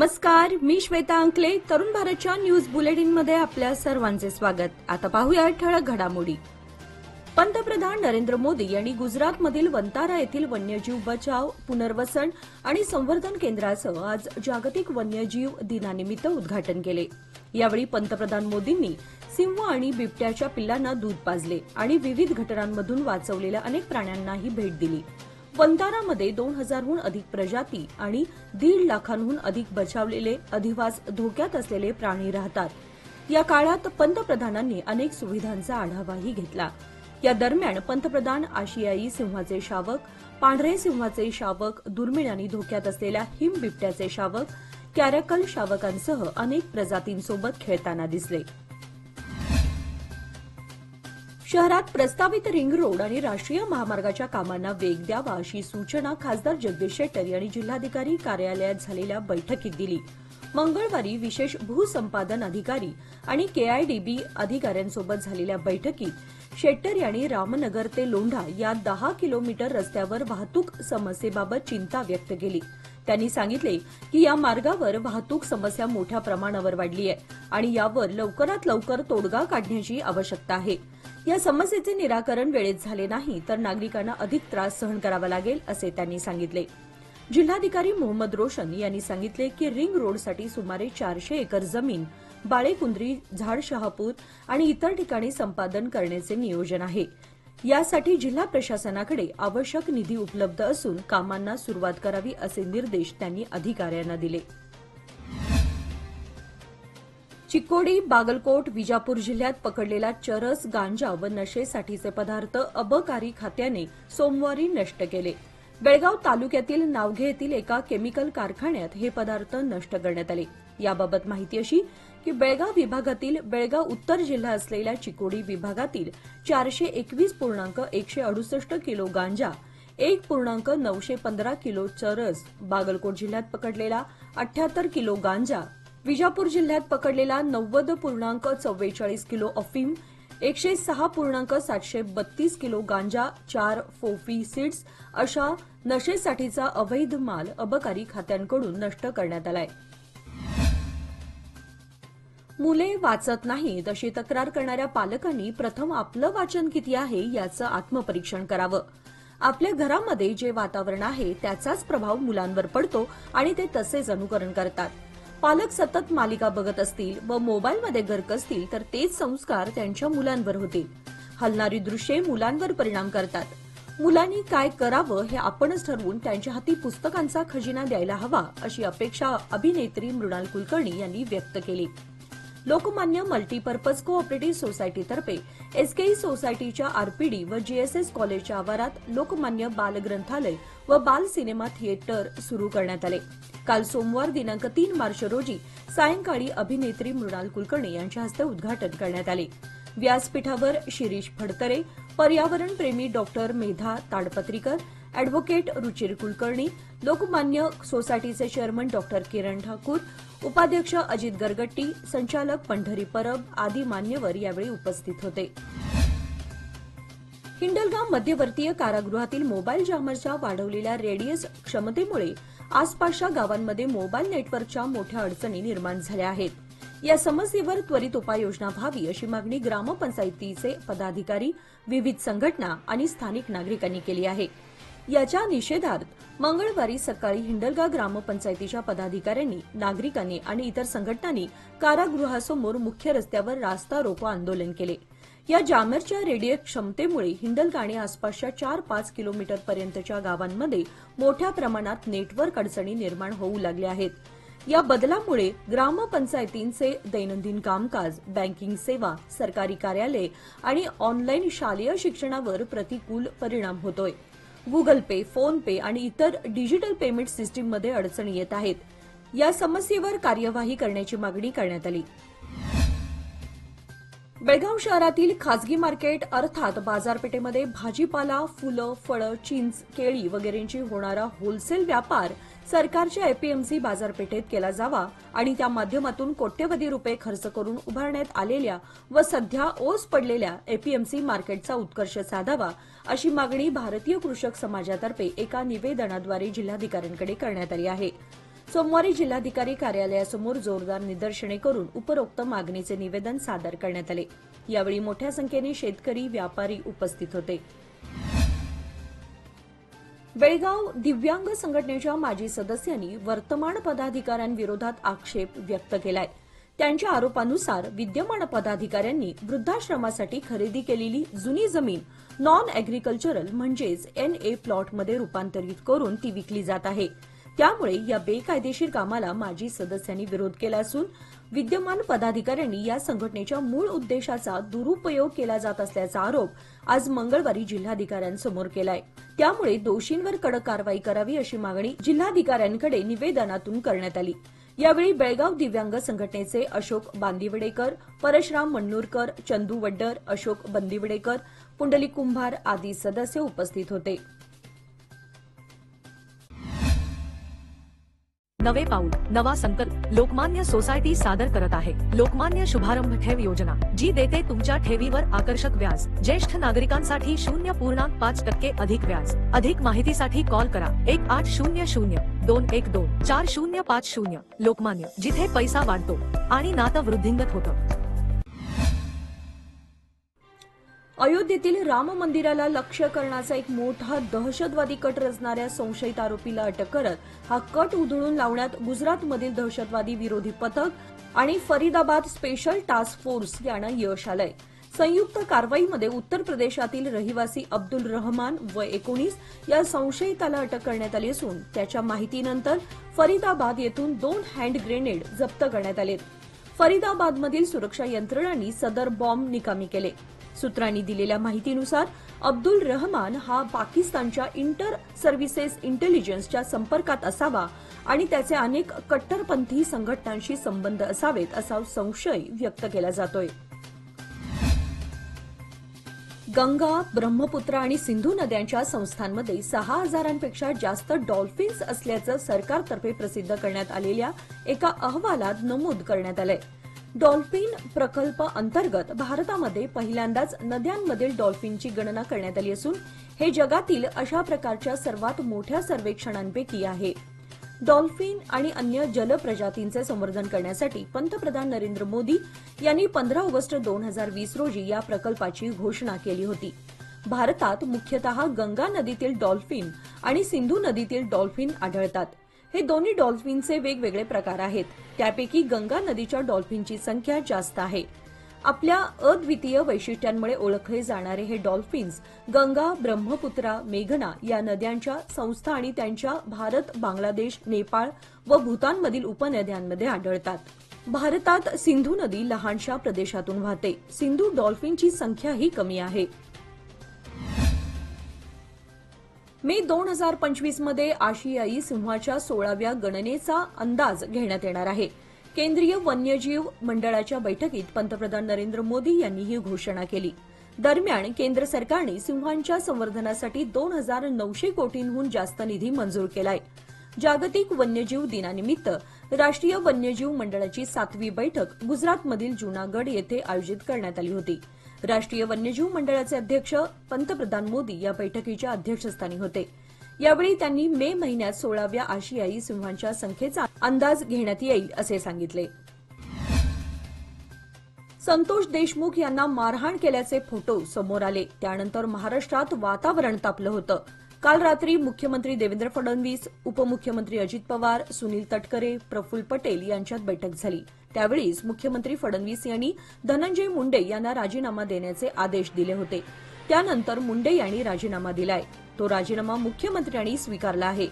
नमस्कार, मी श्वेता अंकले. तरुण भारतच्या न्यूज बुलेटिनमध्ये आपल्या सर्वांचे स्वागत. आता पाहूया ठळक घडामोडी. पंतप्रधान नरेंद्र मोदी यांनी गुजरातमधील वंतारा येथील वन्यजीव बचाव, पुनर्वसन आणि संवर्धन केंद्राचं आज जागतिक वन्यजीव दिनानिमित्त उद्घाटन केले. यावेळी पंतप्रधान मोदींनी सिंह आणि बिबट्याच्या पिल्लांना दूध पाजले आणि विविध घटनांमधून वाचवलेल्या अनेक प्राण्यांनाही भेट दिली. वंतारामध्ये 2000हून अधिक प्रजाती आणि 1.5 लाखांहून अधिक बचावलेले अधिवास धोक्यात असलेले प्राणी राहतात. या काळात पंतप्रधानांनी अनेक सुविधांचा आढावाही घेतला. या दरम्यान पंतप्रधान आशियाई सिंहाचे शावक, पांढरे सिंहाचे शावक, दुर्मिळ आणि धोक्यात असलेल्या हिम बिबट्याचे शावक, कॅरॅकल शावकांसह अनेक प्रजातींसोबत खेळताना दिसले. शहरात प्रस्तावित रिंग रोड आणि राष्ट्रीय महामार्गाच्या कामांना वेग द्यावा अशी सूचना खासदार जगदीश शेट्टर यांनी जिल्हाधिकारी कार्यालयात झालेल्या बैठकीत दिली. मंगळवारी विशेष भूसंपादन अधिकारी आणि केआयडीबी अधिकाऱ्यांसोबत झालेल्या बैठकीत शेट्टर यांनी रामनगर ते लोंढा या 10 किलोमीटर रस्त्यावर वाहतूक समस्येबाबत चिंता व्यक्त केली. त्यांनी सांगितले की या मार्गावर वाहतूक समस्या मोठ्या प्रमाणावर वाढली आहे आणि यावर लवकरात लवकर तोडगा काढण्याची आवश्यकता आहे. या समस्येचे निराकरण वेळेत झाले नाही तर नागरिकांना अधिक त्रास सहन करावा लागेल असे त्यांनी सांगितले. जिल्हाधिकारी मोहम्मद रोशन यांनी सांगितले की रिंग रोडसाठी सुमारे 400 एकर जमीन बाळेकुंद्री, झाडशहापूर आणि इतर ठिकाणी संपादन करण्याचे नियोजन आहे. यासाठी जिल्हा प्रशासनाकडे आवश्यक निधी उपलब्ध असून कामांना सुरुवात करावी असे निर्देश त्यांनी अधिकाऱ्यांना दिले. चिकोडी, बागलकोट, विजापूर जिल्ह्यात पकडलेला चरस, गांजा व नशेसाठीचे पदार्थ अबकारी खात्याने सोमवारी नष्ट केले. बेळगाव तालुक्यातील नावघे येथील एका केमिकल कारखान्यात हे पदार्थ नष्ट करण्यात आले. याबाबत माहिती अशी की बेळगाव विभागातील बेळगाव उत्तर जिल्हा असलेल्या चिकोडी विभागातील 421.168 किलो गांजा, 1.915 किलो चरस, बागलकोट जिल्ह्यात पकडलेला 78 किलो गांजा, विजापूर जिल्ह्यात पकडलेला 90.44 किलो अफीम, 106.732 किलो गांजा, 4 फोफी सीड्स अशा नशेसाठीचा अवैध माल अबकारी खात्यांकडून नष्ट करण्यात आलाय. मुले वाचत नाहीत अशी तक्रार करणाऱ्या पालकांनी प्रथम आपलं वाचन किती आहे याचं आत्मपरीक्षण करावं. आपल्या घरामध्ये जे वातावरण आहे त्याचाच प्रभाव मुलांवर पडतो आणि ते तसेच अनुकरण करतात. पालक सतत मालिका बघत असतील व मोबाईलमध्ये गर्क असतील तर तेच संस्कार त्यांच्या मुलांवर होतील. हलणारी दृश्ये मुलांवर परिणाम करतात. मुलांनी काय करावं हे आपणच ठरवून त्यांच्या हाती पुस्तकांचा खजिना द्यायला हवा अशी अपेक्षा अभिनेत्री मृणाल कुलकर्णी यांनी व्यक्त केली. लोकमान्य मल्टीपर्पज कोऑपरेटिव्ह सोसायटीतर्फे एसकेई सोसायटीच्या आरपीडी व जीएसएस कॉलेजच्या आवारात लोकमान्य बाल ग्रंथालय व बाल सिनेमा थिएटर सुरू करण्यात आले. काल सोमवार दिनांक 3 मार्च रोजी सायंकाळी अभिनेत्री मृणाल कुलकर्णी यांच्या हस्ते उद्घाटन करण्यात आले. व्यासपीठावर शिरीष फडतरे, पर्यावरणप्रेमी डॉक्टर मेधा ताडपत्रीकर, अॅडव्होकेट रुचिर कुलकर्णी, लोकमान्य सोसायटीचे चेअरमन डॉक्टर किरण ठाकूर, उपाध्यक्ष अजित गरगट्टी, संचालक पंढरी परब आदी मान्यवर यावेळी उपस्थित होते. हिंडलगाव मध्यवर्तीय कारागृहातील मोबाईल जॅमरच्या वाढवलेल्या रेडियस क्षमतेमुळे आसपासच्या गावांमध्ये मोबाईल नेटवर्कच्या मोठ्या अडचणी निर्माण झाल्या आहेत. या समस्येवर त्वरित उपाययोजना व्हावी अशी मागणी ग्रामपंचायतीचे पदाधिकारी, विविध संघटना आणि स्थानिक नागरिकांनी केली आहे. याच्या निषेधार्थ मंगळवारी सकाळी हिंडलगाव ग्रामपंचायतीच्या पदाधिकाऱ्यांनी, नागरिकांनी आणि इतर संघटनांनी कारागृहासमोर मुख्य रस्त्यावर रास्ता रोको आंदोलन केले. या जॅमरच्या रेडियस क्षमतेमुळे हिंडलगाव आणि आसपासच्या 4-5 किलोमीटरपर्यंतच्या गावांमध्ये मोठ्या प्रमाणात नेटवर्क अडचणी निर्माण होऊ लागल्या आहेत. या बदलामुळे ग्रामपंचायतींचे दैनंदिन कामकाज, बँकिंग सेवा, सरकारी कार्यालये आणि ऑनलाईन शालेय शिक्षणावर प्रतिकूल परिणाम होतोय. गुगल पे, फोन पे आणि इतर डिजिटल पेमेंट सिस्टीममध्ये अडचणी येत आहेत. या समस्येवर कार्यवाही करण्याची मागणी करण्यात आली. बेळगाव शहरातील खासगी मार्केट अर्थात बाजारपेठेमध्ये भाजीपाला, फुलं, फळं, चिंच, केळी वगैरेंची होणारा होलसेल व्यापार सरकारच्या एपीएमसी बाजारपेठेत केला जावा आणि त्या माध्यमातून कोट्यवधी रुपये खर्च करून उभारण्यात आलेल्या व सध्या ओस पडलेल्या एपीएमसी मार्केटचा उत्कर्ष साधावा अशी मागणी भारतीय कृषक समाजातर्फे एका निवेदनाद्वारे जिल्हाधिकाऱ्यांकडे करण्यात आली आहे. सोमवारी जिल्हाधिकारी कार्यालयासमोर जोरदार निदर्शने करून उपरोक्त मागणीचे निवेदन सादर करण्यात आले। यावेळी मोठ्या संख्येने शेतकरी, व्यापारी उपस्थित होते। बेळगाव दिव्यांग संघटनेच्या माजी सदस्यांनी वर्तमान पदाधिकाऱ्यांविरोधात आक्षेप व्यक्त केलाय। त्यांच्या आरोपानुसार विद्यमान पदाधिकाऱ्यांनी वृद्धाश्रमासाठी खरेदी केलेली जुनी जमीन नॉन अॅग्रिकल्चरल म्हणजेच NA प्लॉटमध्ये रूपांतरित करून ती विकली जात आहे। त्यामुळे या बेकायदेशीर कामाला माजी सदस्यांनी विरोध केला असून विद्यमान पदाधिकाऱ्यांनी या संघटनेच्या मूळ उद्देशाचा दुरुपयोग केला जात असल्याचा आरोप आज मंगळवारी जिल्हाधिकाऱ्यांसमोर केलाय। त्यामुळे दोषींवर कडक कारवाई करावी अशी मागणी जिल्हाधिकाऱ्यांकडे निवेदनातून करण्यात आली। यावेळी बेळगाव दिव्यांग संघटनेचे अशोक बांदिवडेकर, परशुराम मन्नूरकर, चंदू वड्डर, अशोक बंदिवडेकर, पुंडलिक कुंभार आदी सदस्य उपस्थित होते। नवे पाऊल नवा संकल्प लोकमान्य सोसायटी सादर करत आहे लोकमान्य शुभारंभ ठेव योजना, जी देते तुमच्या ठेवीवर आकर्षक व्याज। ज्येष्ठ नागरिकांसाठी 0.5% अधिक व्याज। अधिक माहितीसाठी कॉल करा 1800-212-4050। लोकमान्य, जिथे पैसा वाढतो आणि नातं वृद्धिंगत होतं। अयोध्येतील राम मंदिराला लक्ष्य करण्याचा एक मोठा दहशतवादी कट रचणाऱ्या संशयित आरोपीला अटक करत हा कट उधळून लावण्यात गुजरातमधील दहशतवादी विरोधी पथक आणि फरीदाबाद स्पेशल टास्क फोर्स यांना यश आलंय। संयुक्त कारवाईमध्ये उत्तर प्रदेशातील रहिवासी अब्दुल रहमान वय 19 या संशयिताला अटक करण्यात आली असून त्याच्या माहितीनंतर फरीदाबाद येथून 2 हँड ग्रेनेड जप्त करण्यात आले। फरीदाबादमधील सुरक्षा यंत्रणांनी सदर बॉम्ब निकामी केले। सूत्रांनी दिलेल्या माहितीनुसार अब्दुल रहमान हा पाकिस्तानच्या इंटर सर्व्हिसेस इंटेलिजन्सच्या संपर्कात असावा आणि त्याचे अनेक कट्टरपंथी संघटनांशी संबंध असावेत असा संशय व्यक्त केला जातोय। गंगा, ब्रह्मपुत्रा आणि सिंधू नद्यांच्या संस्थांमध्ये 6000पेक्षा जास्त डॉल्फिन्स असल्याचं सरकारतर्फे प्रसिद्ध करण्यात आलेल्या एका अहवालात नमूद करण्यात आलंय। डॉल्फिन प्रकल्प अंतर्गत भारतामध्ये पहिल्यांदाच नद्यांमधील डॉल्फिनची गणना करण्यात आली असून हे जगातील अशा प्रकारच्या सर्वात मोठ्या सर्वेक्षणांपैकी आहे। डॉल्फिन आणि अन्य जलप्रजातींचे संवर्धन करण्यासाठी पंतप्रधान नरेंद्र मोदी यांनी 15 ऑगस्ट 2020 रोजी या प्रकल्पाची घोषणा केली होती। भारतात मुख्यतः गंगा नदीतील डॉल्फिन आणि सिंधू नदीतील डॉल्फिन आढळतात। हे दोन्ही डॉल्फिनचे वेगवेगळे प्रकार आहेत। त्यापैकी गंगा नदीच्या डॉल्फिनची संख्या जास्त आहे। आपल्या अद्वितीय वैशिष्ट्यांमुळे ओळखले जाणारे हे डॉल्फिन्स गंगा, ब्रह्मपुत्रा, मेघना या नद्यांच्या संस्था आणि त्यांच्या भारत, बांगलादेश, नेपाळ व भूतानमधील उपनद्यांमध्ये आढळतात। भारतात सिंधू नदी लहानशा प्रदेशातून वाहते। सिंधू डॉल्फिनची संख्याही कमी आहे। मे 2025 मध्ये आशियाई सिंहाच्या 16व्या गणनेचा अंदाज घेण्यात येणार आहे। केंद्रीय वन्यजीव मंडळाच्या बैठकीत पंतप्रधान नरेंद्र मोदी यांनी ही घोषणा केली। दरम्यान केंद्र सरकारने सिंहांच्या संवर्धनासाठी 2900 कोटींहून जास्त निधी मंजूर केलाय। जागतिक वन्यजीव दिनानिमित्त राष्ट्रीय वन्यजीव मंडळाची 7वी बैठक गुजरातमधील जुनागड येथे आयोजित करण्यात आली होती। राष्ट्रीय वन्यजीव मंडळाचे अध्यक्ष पंतप्रधान मोदी या बैठकीच्या अध्यक्षस्थानी होते। यावेळी त्यांनी मे महिन्यात 16व्या आशियाई सिंहांच्या संख्येचा अंदाज घेण्यात येईल असे सांगितले। संतोष देशमुख यांना मारहाण केल्याचे फोटो समोर आले। त्यानंतर महाराष्ट्रात वातावरण तापलं होतं। काल रात्री मुख्यमंत्री देवेंद्र फडणवीस, उपमुख्यमंत्री अजित पवार, सुनील तटकरे, प्रफुल्ल पटेल यांच्यात बैठक झाली। त्यावेळीच मुख्यमंत्री फडणवीस यांनी धनंजय मुंडे यांना राजीनामा देण्याचे आदेश दिले होते। त्यानंतर मुंडे यांनी राजीनामा दिलाय। तो राजीनामा मुख्यमंत्र्यांनी स्वीकारला आहे।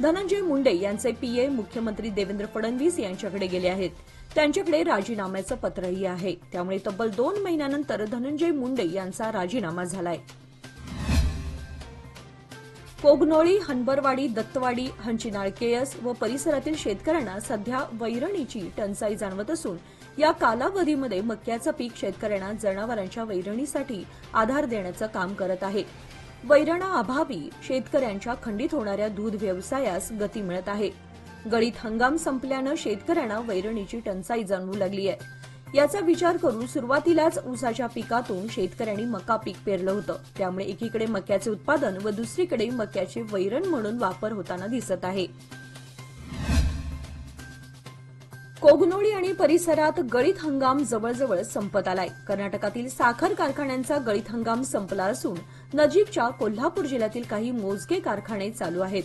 धनंजय मुंडे यांचे पीए मुख्यमंत्री देवेंद्र फडणवीस यांच्याकडे गेले आहेत। त्यांच्याकडे राजीनाम्याचं पत्रही आहे। त्यामुळे तब्बल 2 महिन्यानंतर धनंजय मुंडे यांचा राजीनामा झालाय। कोगनोळी, हनबरवाडी, दत्तवाडी, हंचिनाळ केएस व परिसरातील शेतकऱ्यांना सध्या वैरणीची टंचाई जाणवत असून या कालावधीमध्ये मक्याचं पीक शेतकऱ्यांना जनावरांच्या वैरणीसाठी आधार देण्याचं काम करत आहे। वैरणाअभावी शेतकऱ्यांच्या खंडित होणाऱ्या दूध व्यवसायास गती मिळत आहे। गळीत हंगाम संपल्यानं शेतकऱ्यांना वैरणीची टंचाई जाणवू लागली आहे। याचा विचार करून सुरुवातीलाच ऊसाच्या पिकातून शेतकऱ्यांनी मका पीक पेरलं होतं। त्यामुळे एकीकडे मक्याचे उत्पादन व दुसरीकडे मक्याचे वैरण म्हणून वापर होताना दिसत आहे। कोगनोळी आणि परिसरात गळीत हंगाम जवळजवळ संपत आलाय. कर्नाटकातील साखर कारखान्यांचा गळीत हंगाम संपला असून नजीकच्या कोल्हापूर जिल्ह्यातील काही मोजके कारखाने चालू आहेत.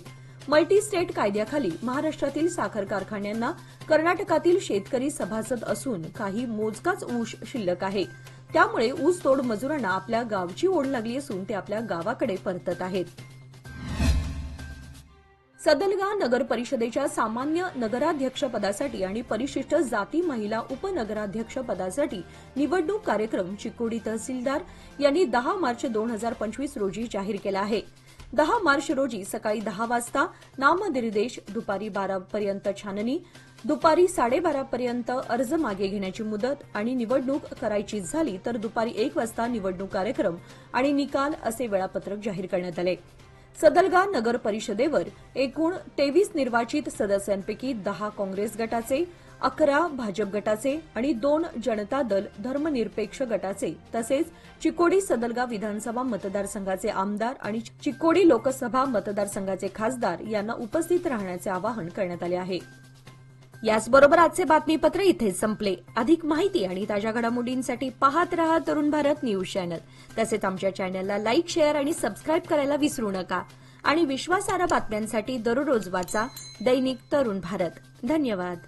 मल्टी स्टेट कायद्याखाली महाराष्ट्रातील साखर कारखान्यांना कर्नाटकातील शेतकरी सभासद असून काही मोजकाच ऊस शिल्लक आहे. त्यामुळे ऊसतोड मजुरांना आपल्या गावची ओढ लागली असून ते आपल्या गावाकडे परतत आहेत. सदलगा नगर परिषदेच्या सामान्य नगराध्यक्षपदासाठी आणि परिशिष्ट जाती महिला उपनगराध्यक्ष पदासाठी निवडणूक कार्यक्रम चिकोडी तहसीलदार यांनी 10 मार्च 2025 रोजी जाहीर केला आहे. 10 मार्च रोजी सकाळी 10 वाजता नामनिर्देश, दुपारी 12 पर्यंत छाननी, दुपारी 12:30 पर्यंत अर्ज मागे घेण्याची मुदत आणि निवडणूक करायची झाली तर दुपारी 1 वाजता निवडणूक कार्यक्रम आणि निकाल असे वेळापत्रक जाहीर करण्यात आले. सदलगा नगर परिषदेवर एकूण 23 निर्वाचित सदस्यांपैकी 10 काँग्रेस गटाचे, 11 भाजप गटाचे आणि 2 जनता दल धर्मनिरपेक्ष गटाचे तसेच चिकोडी सदलगा विधानसभा मतदारसंघाचे आमदार आणि चिकोडी लोकसभा मतदारसंघाचे खासदार यांना उपस्थित राहण्याचे आवाहन करण्यात आले आहे. याचबरोबर आजचे बातमीपत्र इथेच संपले. अधिक माहिती आणि ताज्या घडामोडींसाठी पाहत रहा तरुण भारत न्यूज चॅनल. तसेच आमच्या चॅनलला लाईक, शेअर आणि सबस्क्राईब करायला विसरू नका. आणि विश्वासार्ह बातम्यांसाठी दररोज वाचा दैनिक तरुण भारत. धन्यवाद.